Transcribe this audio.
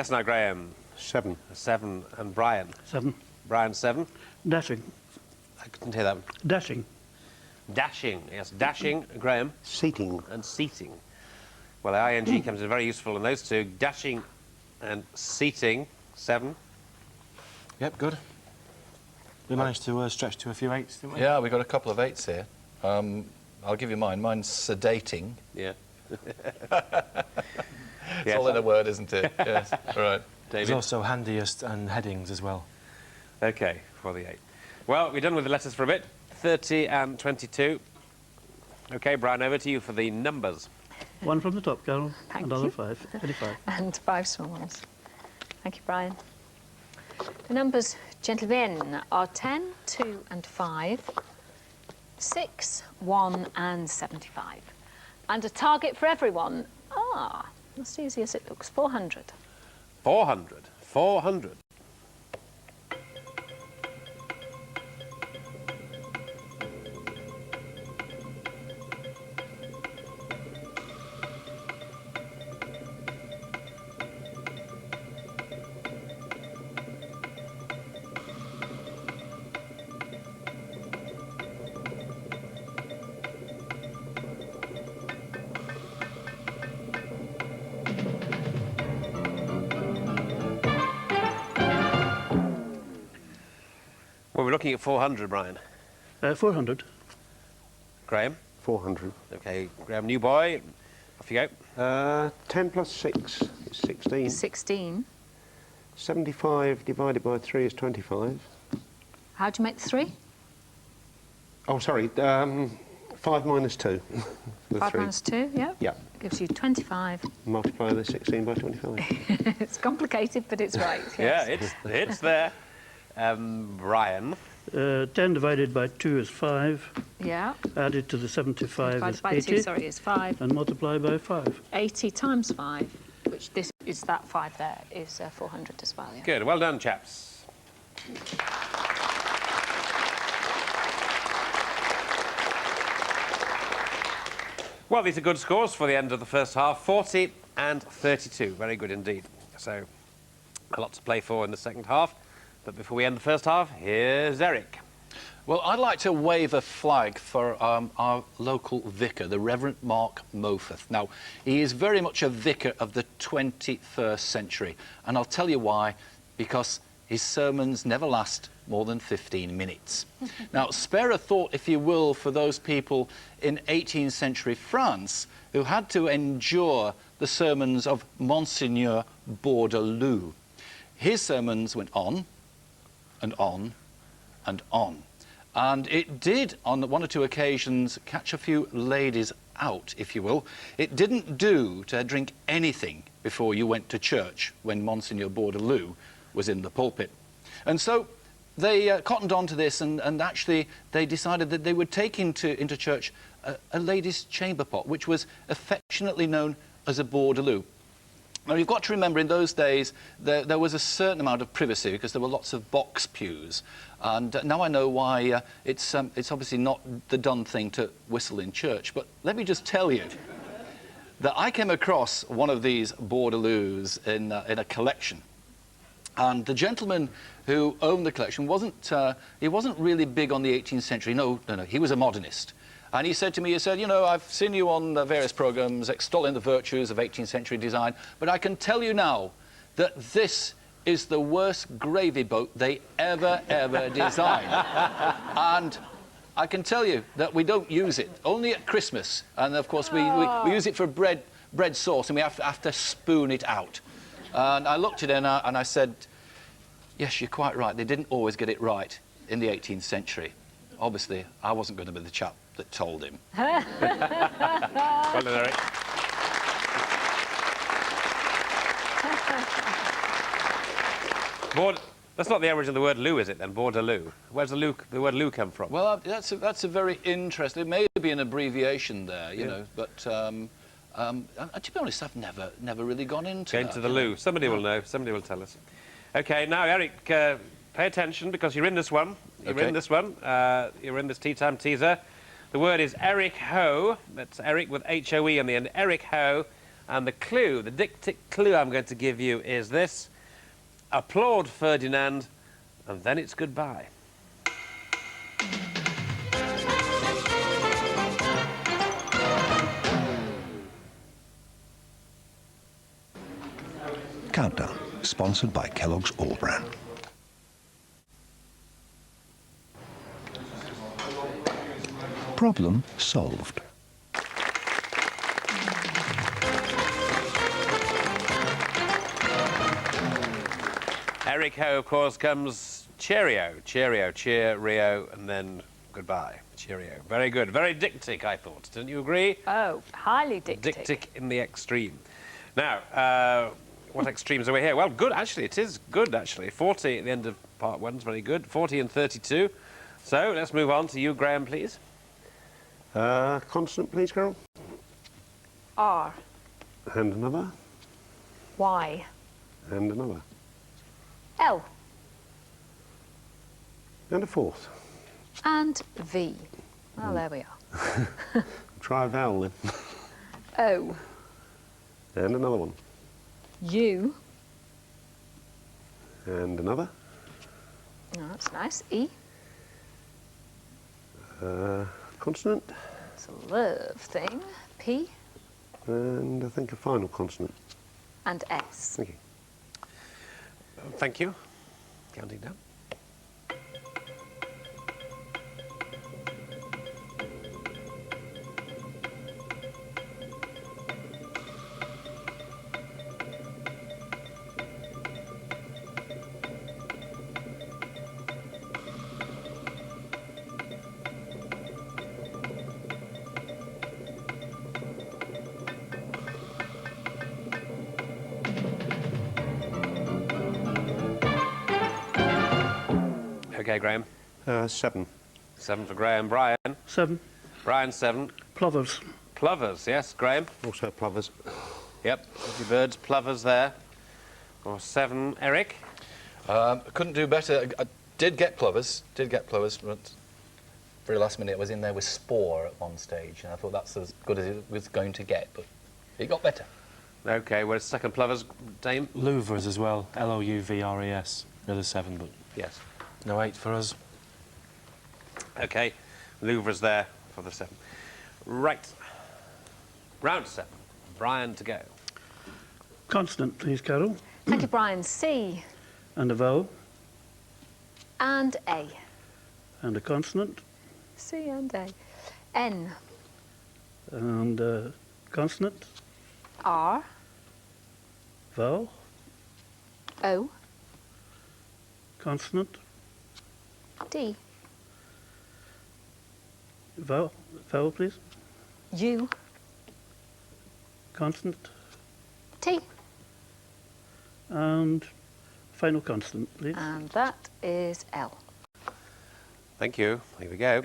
Yes, now, Graham. 7. 7. And Brian. 7. Brian, 7. Dashing. I couldn't hear that one. Dashing. Dashing. Yes, dashing, Graham. Seating. And seating. Well, the ing comes in very useful in those two. Dashing and seating. 7. Yep, good. We managed to stretch to a few 8s, didn't we? Yeah, we got a couple of 8s here. I'll give you mine. Mine's sedating. Yeah. It's all in a word, isn't it? Yes. All right. There's David. also handiest and headings as well. OK, for the 8. Well, we're done with the letters for a bit. 30 and 22. OK, Brian, over to you for the numbers. 1 from the top, Carol. Thank Another you. 5. 25. And 5 small ones. Thank you, Brian. The numbers, gentlemen, are 10, 2 and 5, 6, 1 and 75. And a target for everyone, not as easy as it looks, 400. 400. 400. Well, we're looking at 400, Brian. 400. Graham? 400. OK, Graham, new boy. Off you go. 10 plus 6 is 16. 16. 75 divided by 3 is 25. How do you make the 3? Oh, sorry. 5 minus 2. 5 minus 2, yeah? Yeah. Gives you 25. Multiply the 16 by 25. It's complicated, but it's right, Yeah, yes. it's there. Brian? 10 divided by 2 is 5. Yeah. Added to the 75 Divided is by 80. 2, sorry, is 5. And multiply by 5. 80 times 5, which this is that 5 there, is 400 as well, yeah. Good. Well done, chaps. Well, these are good scores for the end of the first half. 40 and 32. Very good indeed. So, a lot to play for in the second half. But before we end the first half, here's Eric. Well, I'd like to wave a flag for our local vicar, the Reverend Mark Moffat. Now, he is very much a vicar of the 21st century, and I'll tell you why, because his sermons never last more than 15 minutes. Now, spare a thought, if you will, for those people in 18th century France who had to endure the sermons of Monseigneur Bourdaloue. His sermons went on and on and on. And it did, on 1 or 2 occasions, catch a few ladies out, if you will. It didn't do to drink anything before you went to church when Monsignor Bourdaloue was in the pulpit. And so they cottoned on to this, and actually they decided that they would take into church a lady's chamber pot, which was affectionately known as a Bourdaloue. Now, you've got to remember, in those days, there was a certain amount of privacy because there were lots of box pews. And now I know why it's obviously not the done thing to whistle in church. But let me just tell you that I came across one of these Bourdaloues in a collection. And the gentleman who owned the collection he wasn't really big on the 18th century. No, he was a modernist. And he said to me, you know, I've seen you on various programmes extolling the virtues of 18th century design, but I can tell you now that this is the worst gravy boat they ever designed. And I can tell you that we don't use it, only at Christmas. And, of course, we use it for bread sauce, and we have to spoon it out. And I looked at it and I said, yes, you're quite right. They didn't always get it right in the 18th century. Obviously, I wasn't going to be the chap that told him. Well done, Eric. That's not the origin of the word loo, is it, then? Bourdaloue. Where's the word loo come from? Well, that's a very interesting... It may be an abbreviation there, you know, but... to be honest, I've never really gone into Going to the loo. Somebody will know. Somebody will tell us. OK, now, Eric, pay attention, because you're in this one. You're in this one. You're in this tea time teaser. The word is Eric Ho. That's Eric with H-O-E on the end. Eric Ho. And the clue, the dictic clue I'm going to give you is this. Applaud Ferdinand, and then it's goodbye. Countdown, sponsored by Kellogg's All Bran. Problem solved. Eric Ho, of course, comes cheerio, cheerio, cheerio, and then goodbye. Cheerio. Very good. Very dictic, I thought. Didn't you agree? Oh, highly dictic. Dictic in the extreme. Now, what extremes are we here? Well, good, actually. It is good, actually. 40 at the end of part 1 is very good. 40 and 32. So, let's move on to you, Graham, please. Consonant, please, Carol. R, And another. Y, And another. L, And a fourth. and V. Well, there we are. Try a vowel then. O, And another one. U. And another. Oh, that's nice. E. Consonant. It's a love thing. P And I think a final consonant. and S. Thank you. Thank you. Counting down. Okay, Graham. 7. 7 for Graham. Brian. 7. Brian, 7. Plovers. Plovers, yes, Graham. Also plovers. Yep, Fifty birds, plovers there. Or 7, Eric. Couldn't do better. I did get plovers, but very last minute I was in there with spore at one stage, and I thought that's as good as it was going to get, but it got better. Okay, well, second plovers, Dame. Louvres as well. Louvres. The other 7, but Yes. no 8 for us. Okay, Louvre's there for the 7. Right. Round 7. Brian to go. Consonant, please, Carol. Thank you, Brian. C And a vowel. and A. And a consonant. C and A. N, And a consonant. R, Vowel. O, Consonant. D, Vowel. Vowel, please. U, Consonant. T. And final consonant, please. And that is L. Thank you. Here we go.